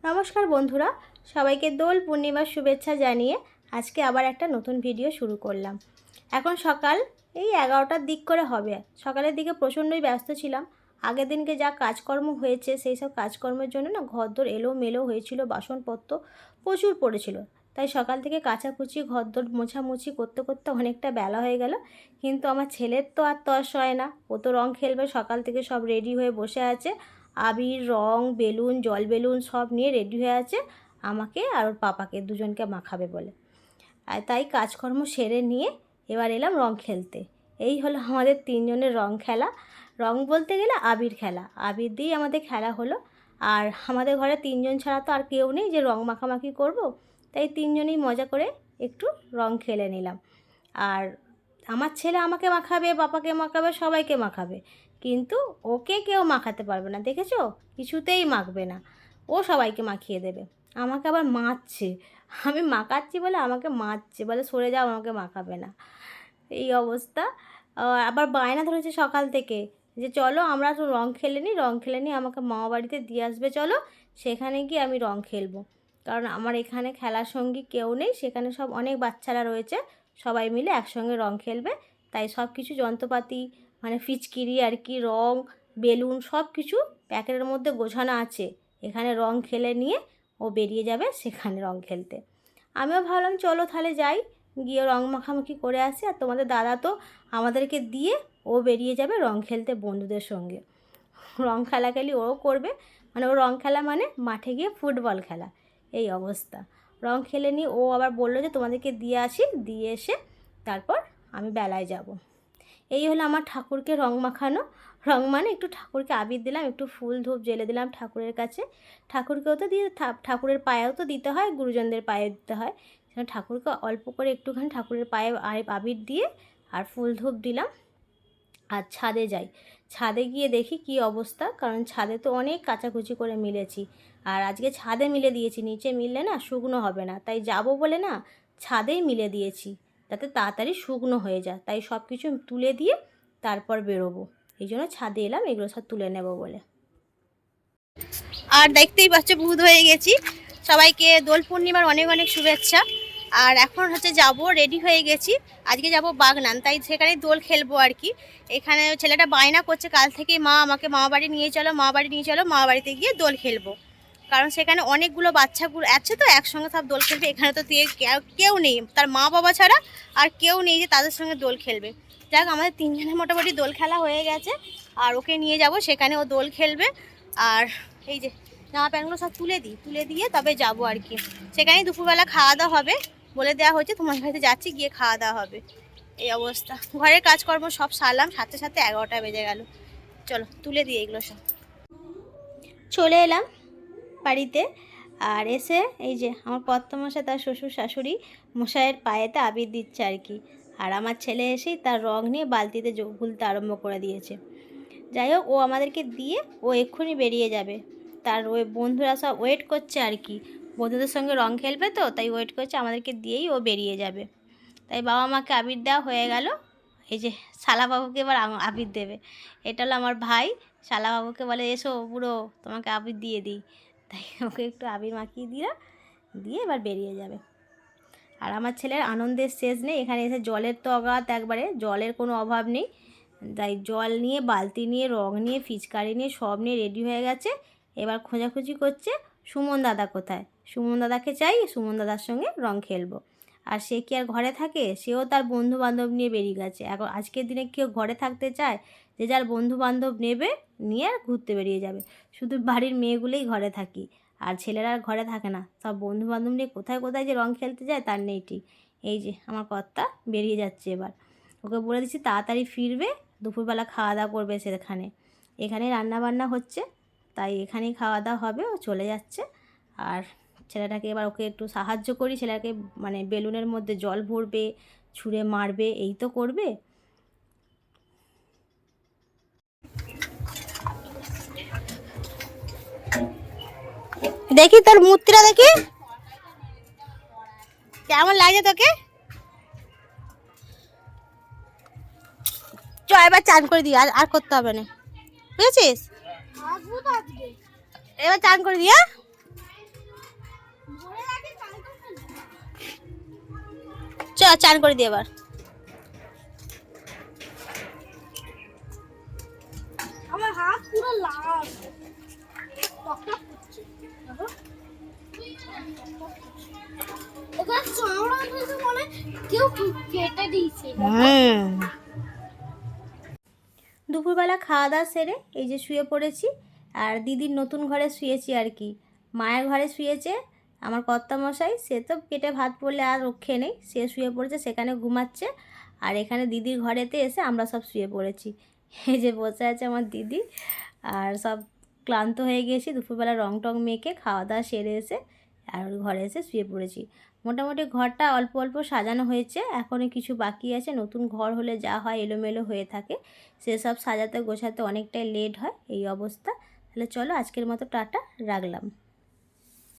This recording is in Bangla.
নমস্কার বন্ধুরা, সবাইকে দোল পূর্ণিমার শুভেচ্ছা জানিয়ে আজকে আবার একটা নতুন ভিডিও শুরু করলাম। এখন সকাল এই 11টার দিক করে হবে। সকালের দিকে প্রচণ্ডই ব্যস্ত ছিলাম। আগের দিনকে যা কাজকর্ম হয়েছে সেই সব কাজকর্মের জন্য না ঘরদোর এলোমেলো হয়েছিল, বাসনপত্র প্রচুর পড়েছিল। তাই সকাল থেকে কাচাকুচি ঘরদোর মোছামুছি করতে করতে অনেকটা বেলা হয়ে গেল। কিন্তু আমার ছেলের তো আর তর্স হয় না, ও তো রং খেলবে। সকাল থেকে সব রেডি হয়ে বসে আছে, আবির, রং, বেলুন, জল বেলুন সব নিয়ে রেডি হয়ে আছে আমাকে আর ওর পাপাকে দুজনকে মাখাবে বলে। আর তাই কাজকর্ম সেরে নিয়ে এবার এলাম রং খেলতে। এই হলো আমাদের তিনজনের রং খেলা। রং বলতে গেলে আবির খেলা, আবির দিয়েই আমাদের খেলা হলো। আর আমাদের ঘরে তিনজন ছাড়া তো আর কেউ নেই যে রং মাখামাখি করব, তাই তিনজনেই মজা করে একটু রং খেলে নিলাম। আর আমার ছেলে আমাকে মাখাবে, বাবাকে মাখাবে, সবাইকে মাখাবে, কিন্তু ওকে কেউ মাখাতে পারবে না, দেখেছো? কিছুতেই মাখবে না, ও সবাইকে মাখিয়ে দেবে। আমাকে আবার মারছে, আমি মাখাচ্ছি বলে আমাকে মারছে, বলে সরে যাও, আমাকে মাখাবে না। এই অবস্থা। আবার বায়না ধরেছে সকাল থেকে যে চলো আমরা তো রং খেলে নিই, রং খেলে নিই, আমাকে মামা বাড়িতে দিয়ে আসবে, চলো সেখানে গিয়ে আমি রং খেলবো। কারণ আমার এখানে খেলার সঙ্গী কেউ নেই, সেখানে সব অনেক বাচ্চারা রয়েছে, সবাই মিলে একসঙ্গে রং খেলবে। তাই সব কিছু যন্ত্রপাতি মানে ফিচকিরি আর কি, রং, বেলুন সব কিছু প্যাকেটের মধ্যে গোছানো আছে। এখানে রং খেলে নিয়ে ও বেরিয়ে যাবে সেখানে রং খেলতে। আমিও ভাবলাম চলো তাহলে যাই, গিয়ে রং মাখামাখি করে আসি। আর তোমাদের দাদা তো আমাদেরকে দিয়ে ও বেরিয়ে যাবে রং খেলতে বন্ধুদের সঙ্গে। রং খেলাখেলি ওও করবে, মানে ও রং খেলা মানে মাঠে গিয়ে ফুটবল খেলা, এই অবস্থা। রং খেলে নিয়ে ও আবার বললো যে তোমাদেরকে দিয়ে আসি, দিয়ে এসে তারপর আমি বেলায় যাব। এই হলো আমার ঠাকুরকে রং মাখানো। রং মানে একটু ঠাকুরকে আবির দিলাম, একটু ফুল ধূপ জ্বেলে দিলাম ঠাকুরের কাছে। ঠাকুরকেও তো দিয়ে ঠাকুরের পায়েও তো দিতে হয়, গুরুজনদের পায়ে দিতে হয়। ঠাকুরকে অল্প করে একটুখানি ঠাকুরের পায়ে আবির দিয়ে আর ফুল ধূপ দিলাম। আর ছাদে যাই, ছাদে গিয়ে দেখি কি অবস্থা, কারণ ছাদে তো অনেক কাচাকুচি করে মিলেছি। আর আজকে ছাদে মিলে দিয়েছি, নিচে মিললে না শুকনো হবে না, তাই যাব বলে না ছাদেই মিলে দিয়েছি, যাতে তাড়াতাড়ি শুকনো হয়ে যায়। তাই সব কিছু তুলে দিয়ে তারপর বেরোবো, এই জন্য ছাদে এলাম এগুলো সব তুলে নেব বলে। আর দেখতেই পাচ্ছ ভূত হয়ে গেছি। সবাইকে দোল পূর্ণিমার অনেক অনেক শুভেচ্ছা। আর এখন হচ্ছে যাব, রেডি হয়ে গেছি, আজকে যাব বাগনান, তাই সেখানে দোল খেলবো আর কি। এখানে ছেলেটা বায়না করছে কাল থেকে, মা আমাকে মামা বাড়ি নিয়ে চলো, মামা বাড়ি নিয়ে চলো, মামা বাড়িতে গিয়ে দোল খেলবো। কারণ সেখানে অনেকগুলো বাচ্চাগুলো আছে তো একসঙ্গে সব দোল খেলবে। এখানে তো কেউ নেই, তার মা বাবা ছাড়া আর কেউ নেই যে তাদের সঙ্গে দোল খেলবে। যাক, আমাদের তিনজনের মোটামুটি দোল খেলা হয়ে গেছে, আর ওকে নিয়ে যাব, সেখানে ও দোল খেলবে। আর এই যে জামা প্যান্টগুলো সব তুলে দিয়ে তবে যাবো আর কি। সেখানেই দুপুরবেলা খাওয়া দাওয়া হবে, বলে দেওয়া হয়েছে তোমার বাড়িতে যাচ্ছি, গিয়ে খাওয়া দাওয়া হবে। এই অবস্থা, ঘরের কাজকর্ম সব সারলাম, সাথে সাথে 11টা বেজে গেল। চলো তুলে দিই এগুলো সব। চলে এলাম বাড়িতে, আর এসে এই যে আমার কর্তামশাই তার শ্বশুর শাশুড়ি মশাইয়ের পায়েতে আবির দিচ্ছে আর কি। আর আমার ছেলে এসেই তার রং নিয়ে বালতিতে গুলতে আরম্ভ করে দিয়েছে। যাই হোক, ও আমাদেরকে দিয়ে ও এক্ষুনি বেরিয়ে যাবে। তার ওই বন্ধুরা সব ওয়েট করছে আর কি, বন্ধুদের সঙ্গে রং খেলবে তো, তাই ওয়েট করছে, আমাদেরকে দিয়েই ও বেরিয়ে যাবে। তাই বাবা মাকে আবির দেওয়া হয়ে গেল। এই যে শালাবাবুকে এবার আবির দেবে। এটা হলো আমার ভাই, শালাবাবুকে বলে এসো বুড়ো তোমাকে আবির দিয়ে দিই। তাই ওকে একটু আবির মাখিয়ে দিয়ে এবার বেরিয়ে যাবে। আর আমার ছেলের আনন্দের শেষ নেই, এখানে এসে জলের তো অগাধ, একবারে জলের কোনো অভাব নেই। তাই জল নিয়ে, বালতি নিয়ে, রং নিয়ে, ফিচকারি নিয়ে সব নিয়ে রেডি হয়ে গেছে। এবার খোঁজাখুঁজি করছে সুমন দাদা কোথায়, সুমন দাদাকে চাই, সুমন দাদার সঙ্গে রং খেলবো। আর সে কি আর ঘরে থাকে, সেও তার বন্ধু বান্ধব নিয়ে বেরিয়ে গেছে। এখন আজকের দিনে কেউ ঘরে থাকতে চায়? যে যার বন্ধু বান্ধব নেবে, নিয়ে আর ঘুরতে বেরিয়ে যাবে। শুধু বাড়ির মেয়েগুলোই ঘরে থাকি, আর ছেলেরা আর ঘরে থাকে না, সব বন্ধু বান্ধব নিয়ে কোথায় কোথায় যে রং খেলতে যায় তার নেই ঠিক। এই যে আমার কর্তা বেরিয়ে যাচ্ছে এবার, ওকে বলে দিচ্ছি তাড়াতাড়ি ফিরবে, দুপুরবেলা খাওয়া দাওয়া করবে সেখানে। এখানেই রান্নাবান্না হচ্ছে, তাই এখানেই খাওয়া দাওয়া হবে, ও চলে যাচ্ছে। আর ছেলেটাকে এবার ওকে একটু সাহায্য করি, ছেলেটাকে মানে বেলুনের মধ্যে জল ভরবে, ছুঁড়ে মারবে, এই তো করবে। দেখি তোর মূর্তিটা দেখি কেমন লাগে তোকে। চ এবার চান করে দিই, আর করতে হবে না, বুঝেছিস? এবার চান করে দিয়া। চান করে দিয়ে এবার। আমার হাত পুরো লাল, টকটক করছে। দেখো ওখানে চামড়া দিয়েছে মানে কেউ কেটে দিয়েছে। দুপুরবেলা খাওয়া দাওয়া সেরে এই যে শুয়ে পড়েছি, আর দিদির নতুন ঘরে শুয়েছি আর কি। মায়ের ঘরে শুয়েছে আমার কর্তামশাই, সে তো পেটে ভাত পড়লে আর রক্ষে নেই, সে শুয়ে পড়েছে, সেখানে ঘুমাচ্ছে। আর এখানে দিদির ঘরেতে এসে আমরা সব শুয়ে পড়েছি। এই যে বসে আছে আমার দিদি, আর সব ক্লান্ত হয়ে গেছি দুপুরবেলা রং টং মেখে খাওয়া দাওয়া সেরে এসে, আর ঘরে এসে শুয়ে পড়েছি। মোটামুটি ঘরটা অল্প অল্প সাজানো হয়েছে, এখনও কিছু বাকি আছে। নতুন ঘর হলে যা হয় এলোমেলো হয়ে থাকে, সেসব সাজাতে গোছাতে অনেকটাই লেট হয়, এই অবস্থা। তাহলে চলো আজকের মতো টাটা, রাখলাম।